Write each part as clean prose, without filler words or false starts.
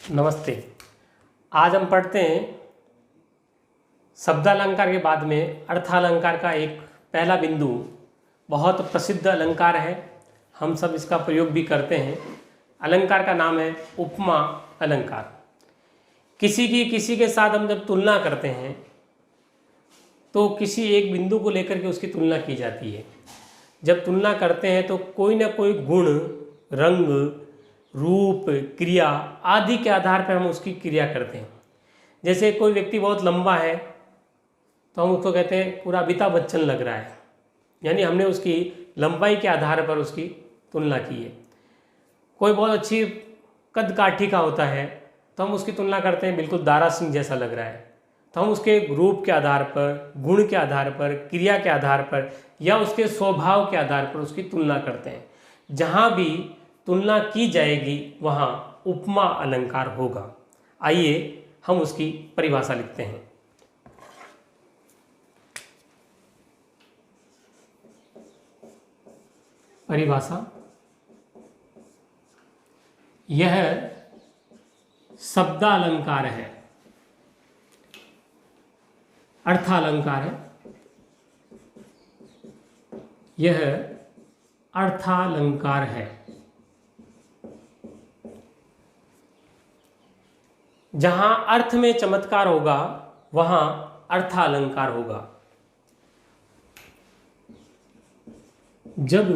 नमस्ते। आज हम पढ़ते हैं शब्दालंकार के बाद में अर्थालंकार का एक पहला बिंदु, बहुत प्रसिद्ध अलंकार है। हम सब इसका प्रयोग भी करते हैं। अलंकार का नाम है उपमा अलंकार। किसी के साथ हम जब तुलना करते हैं तो किसी एक बिंदु को लेकर के उसकी तुलना की जाती है। जब तुलना करते हैं तो कोई ना कोई गुण, रंग, रूप, क्रिया आदि के आधार पर हम उसकी क्रिया करते हैं। जैसे कोई व्यक्ति बहुत लंबा है तो हम उसको कहते हैं पूरा अमिताभ बच्चन लग रहा है, यानी हमने उसकी लंबाई के आधार पर उसकी तुलना की है। कोई बहुत अच्छी कद काठी का होता है तो हम उसकी तुलना करते हैं बिल्कुल दारा सिंह जैसा लग रहा है, तो हम उसके रूप के आधार पर, गुण के आधार पर, क्रिया के आधार पर या उसके स्वभाव के आधार पर उसकी तुलना करते हैं। जहाँ भी तुलना की जाएगी वहाँ उपमा अलंकार होगा। आइए हम उसकी परिभाषा लिखते हैं। परिभाषा: यह शब्दालंकार है, अर्थालंकार है। यह अर्थालंकार है। जहां अर्थ में चमत्कार होगा वहां अर्थालंकार होगा। जब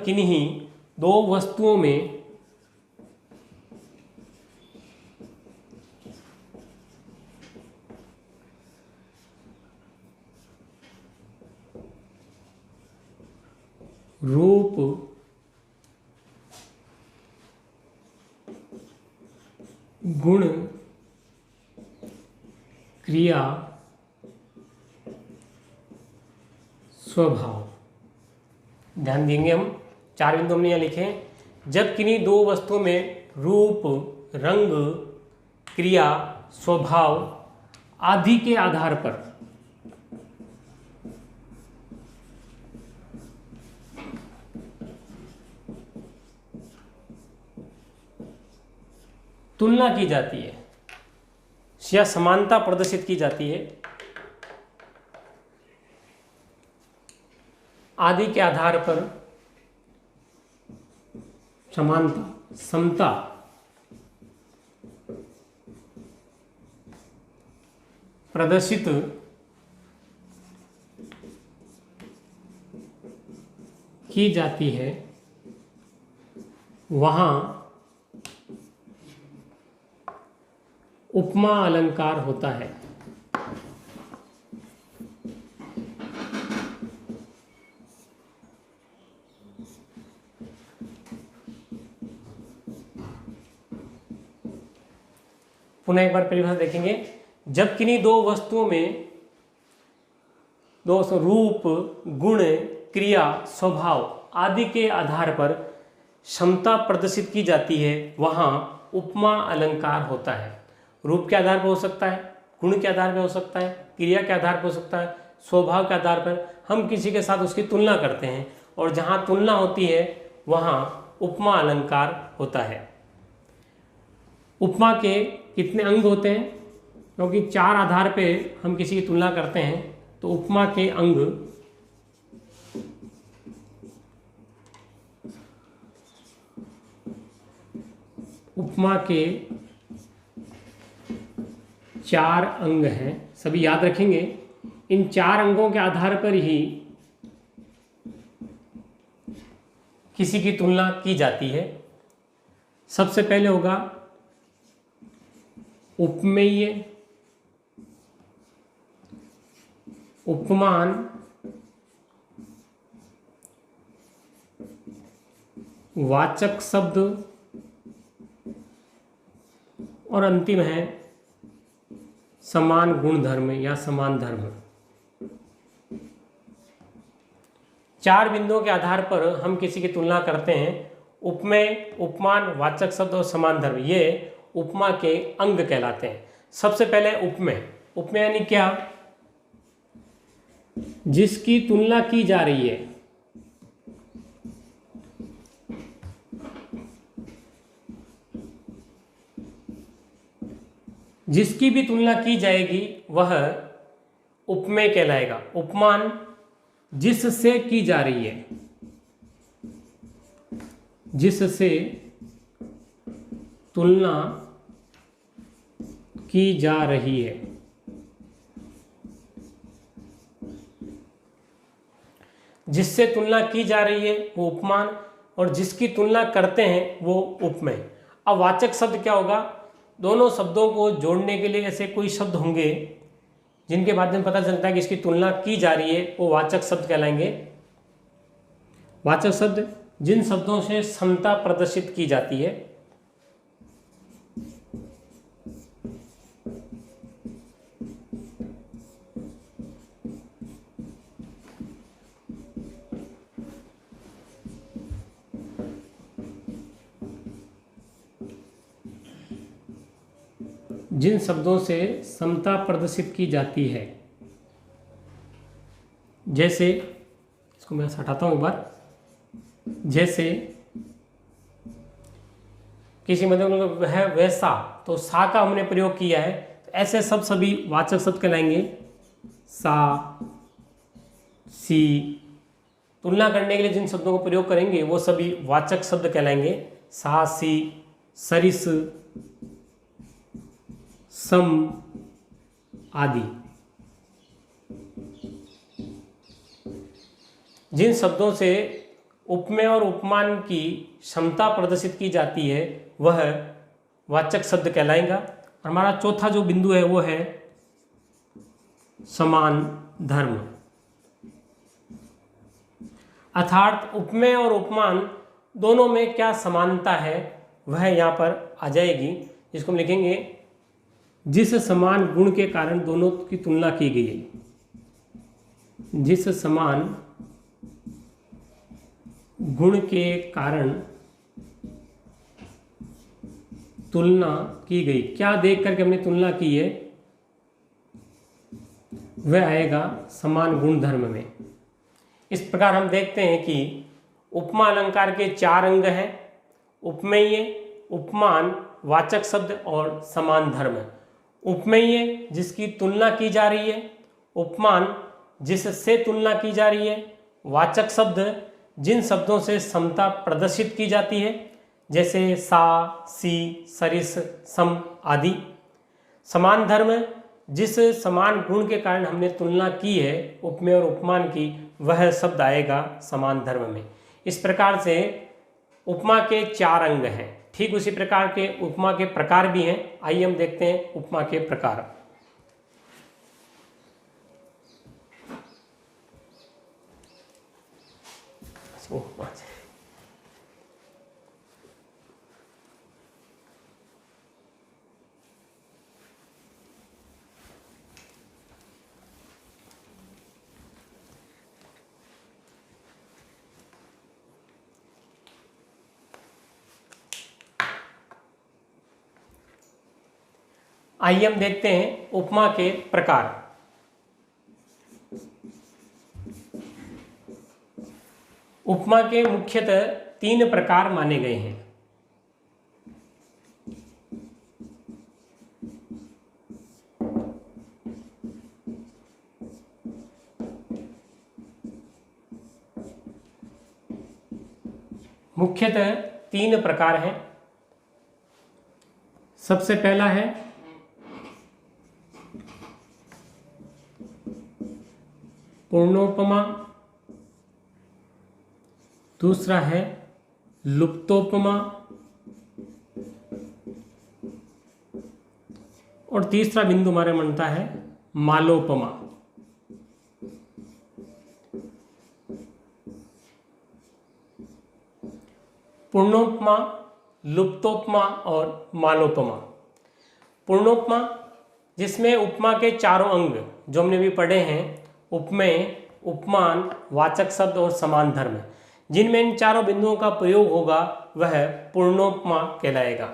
किन्हीं दो वस्तुओं में रूप, गुण, क्रिया, स्वभाव, ध्यान देंगे हम। चार बिंदु हमने यहाँ लिखे हैं। जब किन्हीं दो वस्तुओं में रूप, रंग, क्रिया, स्वभाव आदि के आधार पर तुलना की जाती है या समानता प्रदर्शित की जाती है, आदि के आधार पर समानता, समता प्रदर्शित की जाती है, वहाँ उपमा अलंकार होता है। पुनः एक बार परिभाषा देखेंगे। जब किन्हीं दो वस्तुओं में रूप, गुण, क्रिया, स्वभाव आदि के आधार पर क्षमता प्रदर्शित की जाती है वहाँ उपमा अलंकार होता है। रूप के आधार पर हो सकता है, गुण के आधार पर हो सकता है, क्रिया के आधार पर हो सकता है, स्वभाव के आधार पर हम किसी के साथ उसकी तुलना करते हैं और जहाँ तुलना होती है वहाँ उपमा अलंकार होता है। उपमा के कितने अंग होते हैं? क्योंकि चार आधार पे हम किसी की तुलना करते हैं तो उपमा के अंग चार अंग हैं। सभी याद रखेंगे। इन चार अंगों के आधार पर ही किसी की तुलना की जाती है। सबसे पहले होगा उपमेय, उपमान, वाचक शब्द और अंतिम है समान गुण धर्म या समान धर्म। चार बिंदुओं के आधार पर हम किसी की तुलना करते हैं। उपमेय, उपमान, वाचक शब्द और समान धर्म, ये उपमा के अंग कहलाते हैं। सबसे पहले उपमेय। उपमेय यानी क्या? जिसकी तुलना की जा रही है, जिसकी भी तुलना की जाएगी वह उपमेय कहलाएगा। उपमान जिससे की जा रही है, जिससे तुलना की जा रही है, जिससे तुलना की जा रही है वो उपमान, और जिसकी तुलना करते हैं वो उपमेय। अब वाचक शब्द क्या होगा? दोनों शब्दों को जोड़ने के लिए ऐसे कोई शब्द होंगे जिनके माध्यम से पता चलता है कि इसकी तुलना की जा रही है, वो वाचक शब्द कहलाएंगे। वाचक शब्द जिन शब्दों से समता प्रदर्शित की जाती है, जिन शब्दों से समता प्रदर्शित की जाती है, जैसे इसको मैं हटाता हूं एक बार, जैसे किसी मतलब है वैसा, तो सा का हमने प्रयोग किया है, तो ऐसे सब सभी वाचक शब्द कहलाएंगे। सा, सी, तुलना करने के लिए जिन शब्दों को प्रयोग करेंगे वो सभी वाचक शब्द कहलाएंगे। सा, सी, सरिस, सम आदि। जिन शब्दों से उपमेय और उपमान की क्षमता प्रदर्शित की जाती है वह वाचक शब्द कहलाएगा। और हमारा चौथा जो बिंदु है वो है समान धर्म, अर्थात उपमेय और उपमान दोनों में क्या समानता है वह यहाँ पर आ जाएगी, जिसको हम लिखेंगे जिस समान गुण के कारण दोनों की तुलना की गई है। जिस समान गुण के कारण तुलना की गई, क्या देख करके हमने तुलना की है, वह आएगा समान गुण धर्म में। इस प्रकार हम देखते हैं कि उपमा अलंकार के 4 अंग हैं: उपमेय, उपमान, वाचक शब्द और समान धर्म। उपमेय जिसकी तुलना की जा रही है, उपमान जिससे तुलना की जा रही है, वाचक शब्द जिन शब्दों से समता प्रदर्शित की जाती है, जैसे सा, सी, सरिस, सम आदि। समान धर्म जिस समान गुण के कारण हमने तुलना की है उपमेय और उपमान की, वह शब्द आएगा समान धर्म में। इस प्रकार से उपमा के 4 अंग हैं। ठीक उसी प्रकार के उपमा के प्रकार भी हैं। आइए हम देखते हैं उपमा के प्रकार। आइए हम देखते हैं उपमा के प्रकार। उपमा के मुख्यतः 3 प्रकार माने गए हैं। मुख्यतः 3 प्रकार हैं। सबसे पहला है पूर्णोपमा, दूसरा है लुप्तोपमा और तीसरा बिंदु हमारे बनता है मालोपमा। पूर्णोपमा, लुप्तोपमा और मालोपमा। पूर्णोपमा जिसमें उपमा के 4 अंग जो हमने भी पढ़े हैं, उपमेय, उपमान, वाचक शब्द और समान धर्म, जिनमें इन 4 बिंदुओं का प्रयोग होगा वह पूर्णोपमा कहलाएगा।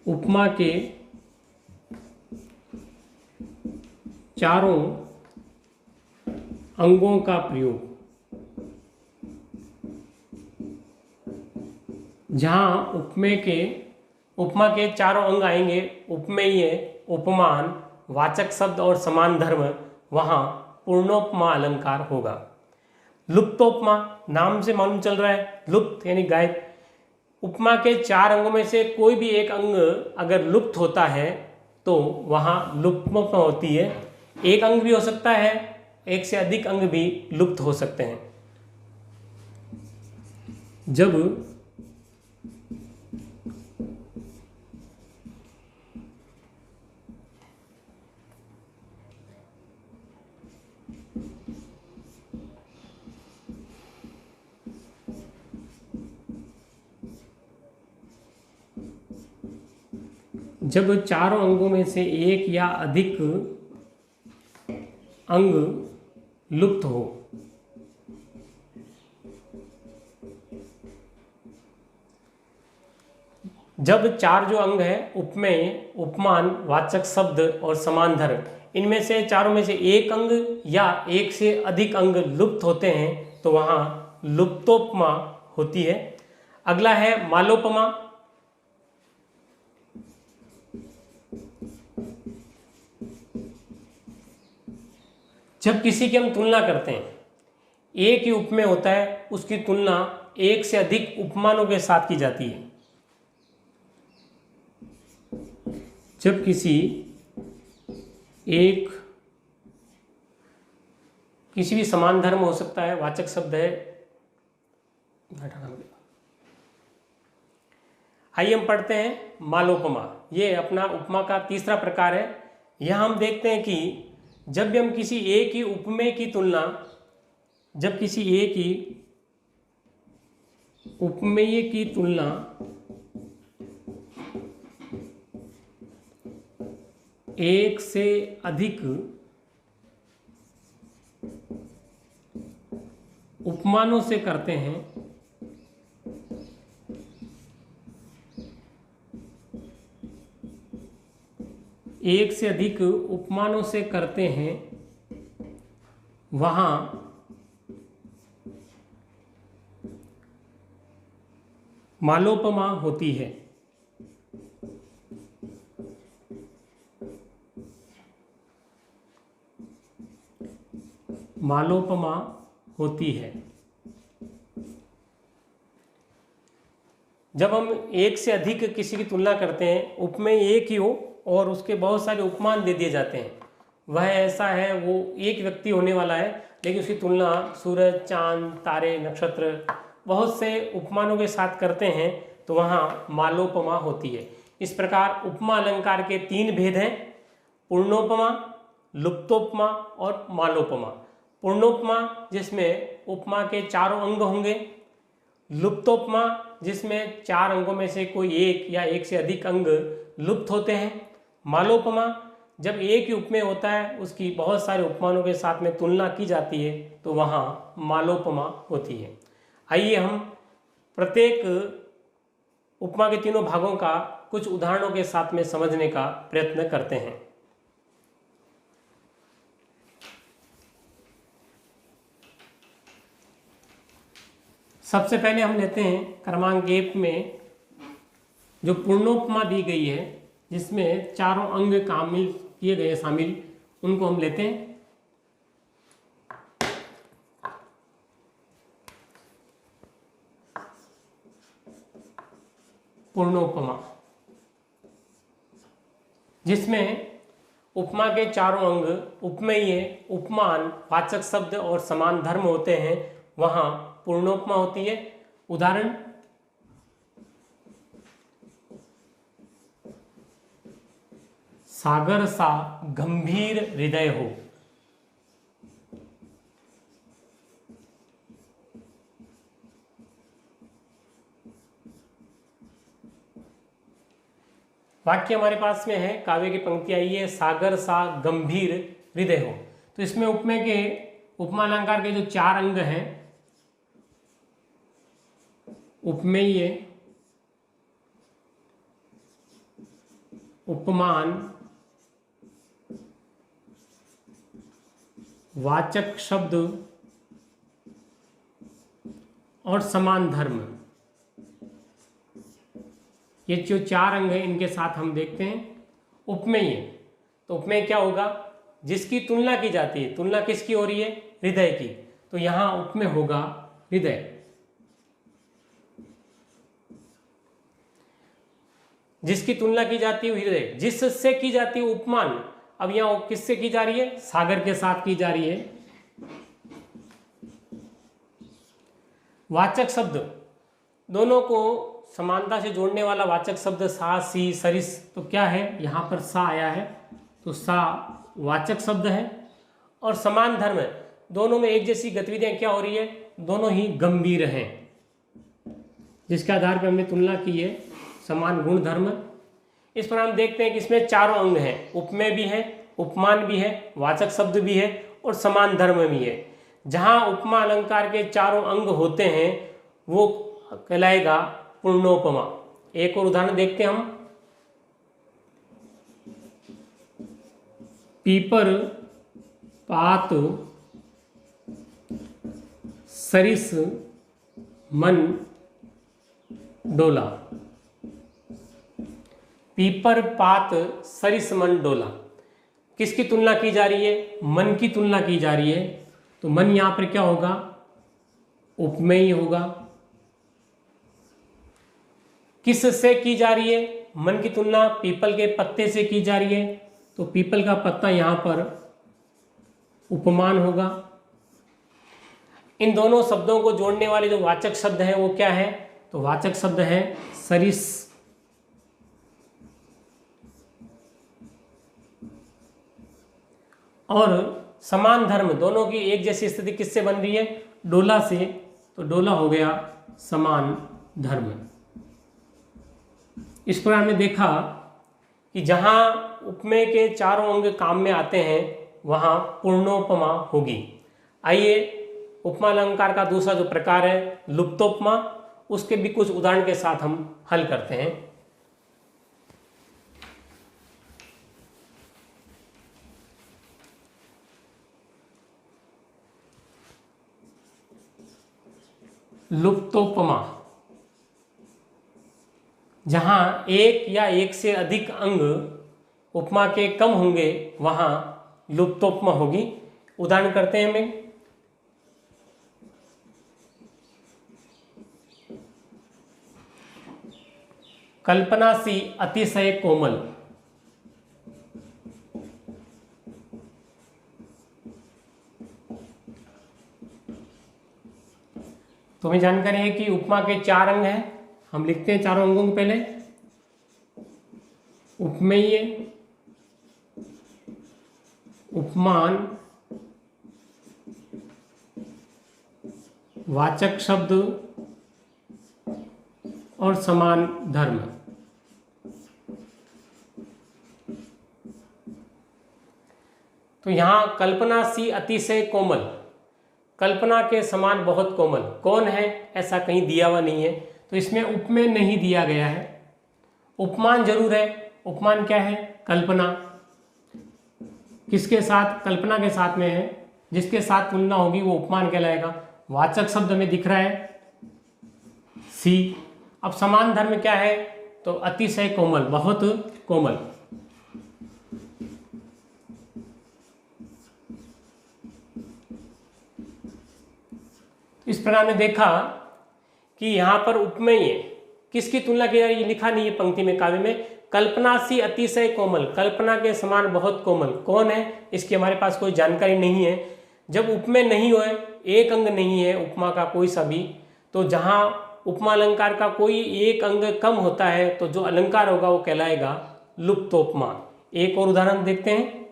उपमा के चारों अंगों का प्रयोग। जहाँ उपमा के चारों अंग आएंगे, उपमेय, उपमान, वाचक शब्द और समान धर्म, वहाँ पूर्णोपमा अलंकार होगा। लुप्तोपमा, नाम से मालूम चल रहा है, लुप्त यानी गायब। उपमा के चार अंगों में से कोई भी एक अंग अगर लुप्त होता है तो वहाँ लुप्तोपमा होती है। एक अंग भी हो सकता है, एक से अधिक अंग भी लुप्त हो सकते हैं। जब चारों अंगों में से एक या अधिक अंग लुप्त हो, जब चार जो अंग है, उपमेय, उपमान, वाचक शब्द और समान धर्म, इनमें से चारों में से एक अंग या एक से अधिक अंग लुप्त होते हैं तो वहाँ लुप्तोपमा होती है। अगला है मालोपमा। जब किसी की हम तुलना करते हैं, एक ही उपमेय होता है, उसकी तुलना एक से अधिक उपमानों के साथ की जाती है। जब किसी भी समान धर्म हो सकता है, वाचक शब्द है। आइए हम पढ़ते हैं मालोपमा। ये अपना उपमा का तीसरा प्रकार है। यहाँ हम देखते हैं कि जब भी हम किसी एक ही उपमेय की तुलना, जब किसी एक ही उपमेय की तुलना एक से अधिक उपमानों से करते हैं, एक से अधिक उपमानों से करते हैं, वहाँ मालोपमा होती है। मालोपमा होती है। जब हम एक से अधिक किसी की तुलना करते हैं, उपमेय एक ही हो और उसके बहुत सारे उपमान दे दिए जाते हैं, वह ऐसा है, वो एक व्यक्ति होने वाला है, लेकिन उसकी तुलना सूरज, चांद, तारे, नक्षत्र, बहुत से उपमानों के साथ करते हैं तो वहाँ मालोपमा होती है। इस प्रकार उपमा अलंकार के तीन भेद हैं: पूर्णोपमा, लुप्तोपमा और मालोपमा। पूर्णोपमा जिसमें उपमा के चारों अंग होंगे, लुप्तोपमा जिसमें चार अंगों में से कोई एक या एक से अधिक अंग लुप्त होते हैं, मालोपमा जब एक ही उपमेय होता है, उसकी बहुत सारे उपमानों के साथ में तुलना की जाती है तो वहाँ मालोपमा होती है। आइए हम प्रत्येक उपमा के तीनों भागों का कुछ उदाहरणों के साथ में समझने का प्रयत्न करते हैं। सबसे पहले हम लेते हैं क्रमांक 1 में जो पूर्णोपमा दी गई है, जिसमें चारों अंग शामिल किए गए, शामिल, उनको हम लेते हैं। पूर्णोपमा जिसमें उपमा के चारों अंग उपमेय, उपमान, वाचक शब्द और समान धर्म होते हैं, वहाँ पूर्णोपमा होती है। उदाहरण: सागर सा गंभीर हृदय हो। वाक्य हमारे पास में है, काव्य की पंक्ति आई है, सागर सा गंभीर हृदय हो। तो इसमें उपमेय के, उपमा अलंकार के जो चार अंग हैं, उपमेय, उपमान, वाचक शब्द और समान धर्म, ये जो 4 अंग हैं इनके साथ हम देखते हैं उपमेय। तो उपमेय क्या होगा? जिसकी तुलना की जाती है। तुलना किसकी हो रही है? हृदय की। तो यहां उपमेय होगा हृदय। जिसकी तुलना की जाती है हृदय, जिससे की जाती है उपमान। अब यहां किससे की जा रही है? सागर के साथ की जा रही है। वाचक शब्द, दोनों को समानता से जोड़ने वाला वाचक शब्द सा, सी, सरिस। तो क्या है? यहां पर सा आया है, तो सा वाचक शब्द है। और समान धर्म, दोनों में एक जैसी गतिविधियां क्या हो रही है? दोनों ही गंभीर हैं, जिसके आधार पर हमने तुलना की है समान गुण धर्म। इस पर हम देखते हैं कि इसमें 4 अंग हैं। उपमेय भी है, उपमान भी है, वाचक शब्द भी है और समान धर्म भी है। जहां उपमा अलंकार के 4 अंग होते हैं वो कहलाएगा पूर्णोपमा। एक और उदाहरण देखते हैं हम। पीपर, पात, सरिस, मन, डोला। पीपर, पात, सरिस, मन, डोला। किसकी तुलना की जा रही है? मन की तुलना की जा रही है। तो मन यहां पर क्या होगा? उपमेय होगा। किससे की जा रही है मन की तुलना? पीपल के पत्ते से की जा रही है, तो पीपल का पत्ता यहां पर उपमान होगा। इन दोनों शब्दों को जोड़ने वाले जो वाचक शब्द है वो क्या है? तो वाचक शब्द है सरिस। और समान धर्म, दोनों की एक जैसी स्थिति किससे बन रही है? डोला से। तो डोला हो गया समान धर्म। इस पर हमने देखा कि जहां उपमेय के 4 अंग काम में आते हैं वहां पूर्णोपमा होगी। आइए उपमा अलंकार का दूसरा जो प्रकार है लुप्तोपमा, उसके भी कुछ उदाहरण के साथ हम हल करते हैं। लुप्तोपमा, जहां एक या एक से अधिक अंग उपमा के कम होंगे वहां लुप्तोपमा होगी। उदाहरण करते हैं हमें। कल्पना सी अतिशय कोमल। तो हमें जानकारी है कि उपमा के 4 अंग हैं। हम लिखते हैं चारों अंगों को पहले। उपमेय, उपमान, वाचक शब्द और समान धर्म। तो यहां कल्पना सी अतिशय कोमल, कल्पना के समान बहुत कोमल। कौन है? ऐसा कहीं दिया हुआ नहीं है, तो इसमें उपमेय नहीं दिया गया है। उपमान जरूर है। उपमान क्या है? कल्पना। किसके साथ? कल्पना के साथ में है। जिसके साथ तुलना होगी वो उपमान कहलाएगा। वाचक शब्द में दिख रहा है सी। अब समान धर्म क्या है? तो अतिशय कोमल, बहुत कोमल। इस प्रकार में देखा कि यहां पर उपमेय किसकी तुलना की जा रही है? लिखा नहीं है पंक्ति में, काव्य में। कल्पना सी अतिशय कोमल, कल्पना के समान बहुत कोमल। कौन है? इसकी हमारे पास कोई जानकारी नहीं है। जब उपमेय नहीं हो, एक अंग नहीं है उपमा का कोई सा भी, तो जहां उपमा अलंकार का कोई एक अंग कम होता है तो जो अलंकार होगा वो कहलाएगा लुप्तोपमा। एक और उदाहरण देखते हैं।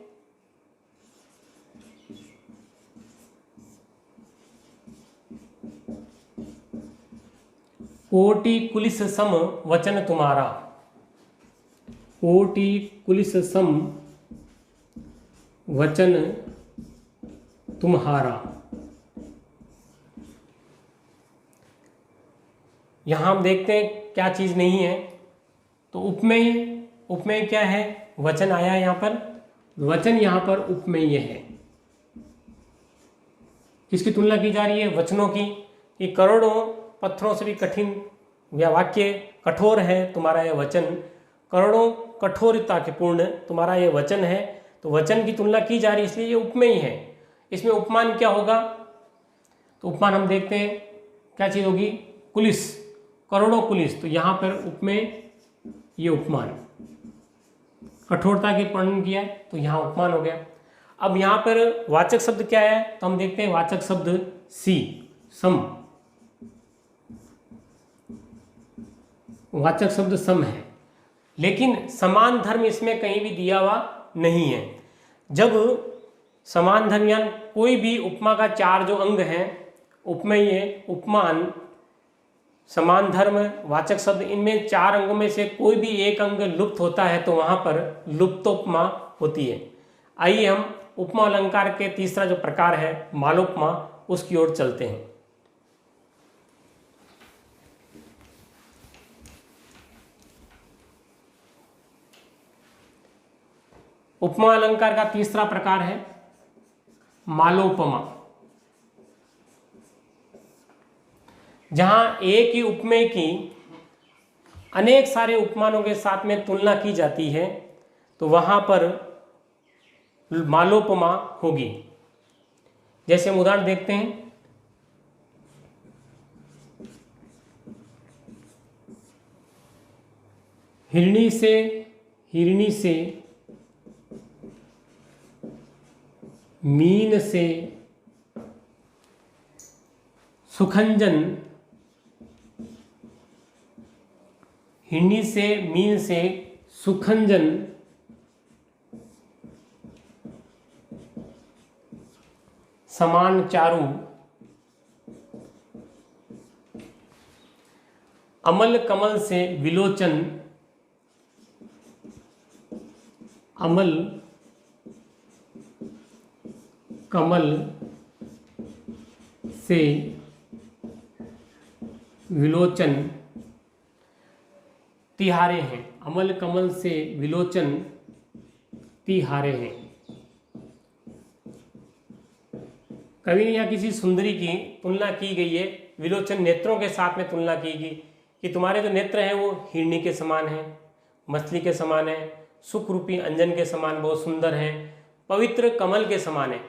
कोटि कुलिस सम वचन तुम्हारा। कोटि कुलिस सम वचन तुम्हारा। यहां हम देखते हैं क्या चीज नहीं है। तो उपमेय, उपमेय क्या है? वचन आया यहां पर, वचन यहां पर उपमेय है। किसकी तुलना की जा रही है? वचनों की, कि करोड़ों पत्थरों से भी कठिन या वाक्य कठोर है तुम्हारा यह वचन, करोड़ों कठोरता के पूर्ण तुम्हारा यह वचन है। तो वचन की तुलना की जा रही है, इसलिए ये उपमेय है। इसमें उपमान क्या होगा? तो उपमान हम देखते हैं क्या चीज़ होगी? कुलिस, करोड़ों कुलिस। तो यहाँ पर उपमेय, ये उपमान, कठोरता के वर्णन किया है तो यहाँ उपमान हो गया। अब यहाँ पर वाचक शब्द क्या है? तो हम देखते हैं वाचक शब्द सी, सम। वाचक शब्द सम है, लेकिन समान धर्म इसमें कहीं भी दिया हुआ नहीं है। जब समान धर्म या कोई भी उपमा का चार जो अंग हैं, उपमेय, उपमान, समान धर्म, वाचक शब्द, इनमें चार अंगों में से कोई भी एक अंग लुप्त होता है तो वहां पर लुप्तोपमा होती है। आइए हम उपमा अलंकार के तीसरा जो प्रकार है मालोपमा, उसकी ओर चलते हैं। उपमा अलंकार का तीसरा प्रकार है मालोपमा, जहां एक ही उपमेय की अनेक सारे उपमानों के साथ में तुलना की जाती है तो वहां पर मालोपमा होगी। जैसे हम उदाहरण देखते हैं, हिरणी से, मीन से, सुखंजन, हिरणी से, मीन से, सुखंजन, समान चारु, अमल कमल से विलोचन, अमल कमल से विलोचन, तिहारे हैं। अमल कमल से विलोचन तिहारे हैं। कवि ने यहाँ किसी सुंदरी की तुलना की गई है, विलोचन नेत्रों के साथ में तुलना की गई कि तुम्हारे जो नेत्र हैं वो हिरणी के समान हैं, मछली के समान है, सुख रूपी अंजन के समान बहुत सुंदर हैं, पवित्र कमल के समान है।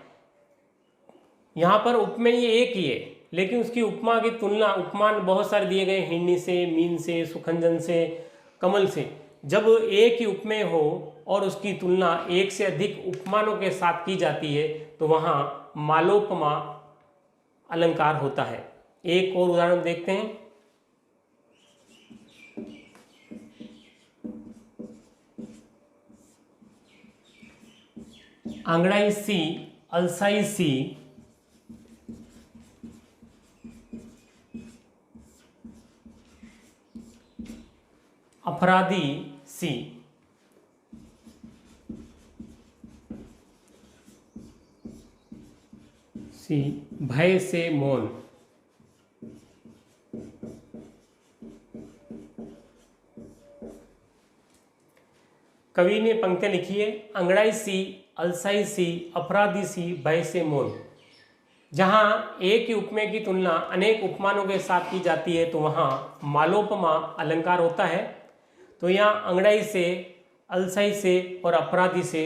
यहाँ पर उपमेय एक ही है, लेकिन उसकी उपमा की तुलना, उपमान बहुत सारे दिए गए, हिरणी से, मीन से, सुखंजन से, कमल से। जब एक ही उपमेय हो और उसकी तुलना एक से अधिक उपमानों के साथ की जाती है तो वहाँ मालोपमा अलंकार होता है। एक और उदाहरण देखते हैं, अंगड़ाई सी, अलसाई सी, अपराधी सी। सी, भय से मौन। कवि ने पंक्तियां लिखी है, अंगड़ाई सी, अलसाई सी, अपराधी सी, भय से मौन। जहाँ एक ही उपमेय की तुलना अनेक उपमानों के साथ की जाती है तो वहाँ मालोपमा अलंकार होता है। तो यहाँ अंगड़ाई से, अलसाई से और अपराधी से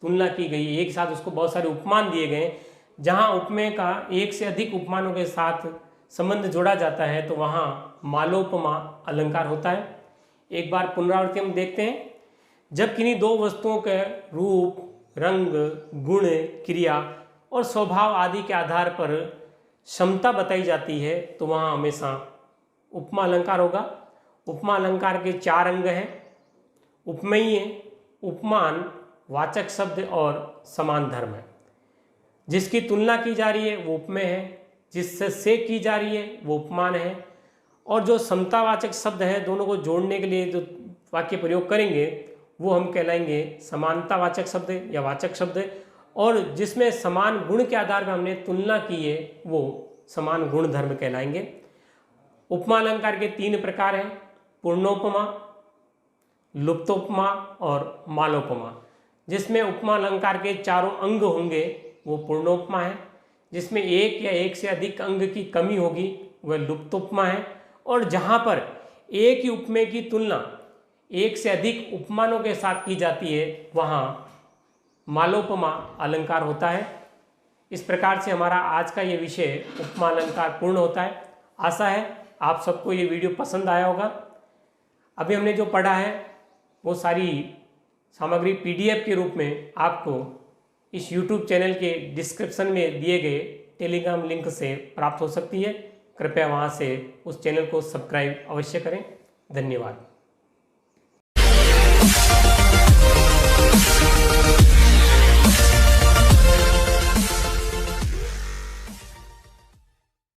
तुलना की गई, एक साथ उसको बहुत सारे उपमान दिए गए। जहाँ उपमेय का एक से अधिक उपमानों के साथ संबंध जोड़ा जाता है तो वहाँ मालोपमा अलंकार होता है। एक बार पुनरावृत्ति हम देखते हैं, जब किन्हीं दो वस्तुओं के रूप, रंग, गुण, क्रिया और स्वभाव आदि के आधार पर क्षमता बताई जाती है तो वहाँ हमेशा उपमा अलंकार होगा। उपमा अलंकार के चार अंग हैं, उपमेय, उपमान, वाचक शब्द और समान धर्म है। जिसकी तुलना की जा रही है वो उपमेय है, जिससे की जा रही है वो उपमान है, और जो समतावाचक शब्द है, दोनों को जोड़ने के लिए जो वाक्य प्रयोग करेंगे वो हम कहलाएंगे समानतावाचक शब्द या वाचक शब्द, और जिसमें समान गुण के आधार पर हमने तुलना की है वो समान गुण धर्म कहलाएंगे। उपमा अलंकार के तीन प्रकार हैं, पूर्णोपमा, लुप्तोपमा और मालोपमा। जिसमें उपमा अलंकार के चारों अंग होंगे वो पूर्णोपमा है, जिसमें एक या एक से अधिक अंग की कमी होगी वह लुप्त उपमा है, और जहाँ पर एक ही उपमेय की तुलना एक से अधिक उपमानों के साथ की जाती है वहाँ मालोपमा अलंकार होता है। इस प्रकार से हमारा आज का ये विषय उपमा अलंकार पूर्ण होता है। आशा है आप सबको ये वीडियो पसंद आया होगा। अभी हमने जो पढ़ा है वो सारी सामग्री PDF के रूप में आपको इस YouTube चैनल के डिस्क्रिप्शन में दिए गए टेलीग्राम लिंक से प्राप्त हो सकती है। कृपया वहाँ से उस चैनल को सब्सक्राइब अवश्य करें। धन्यवाद।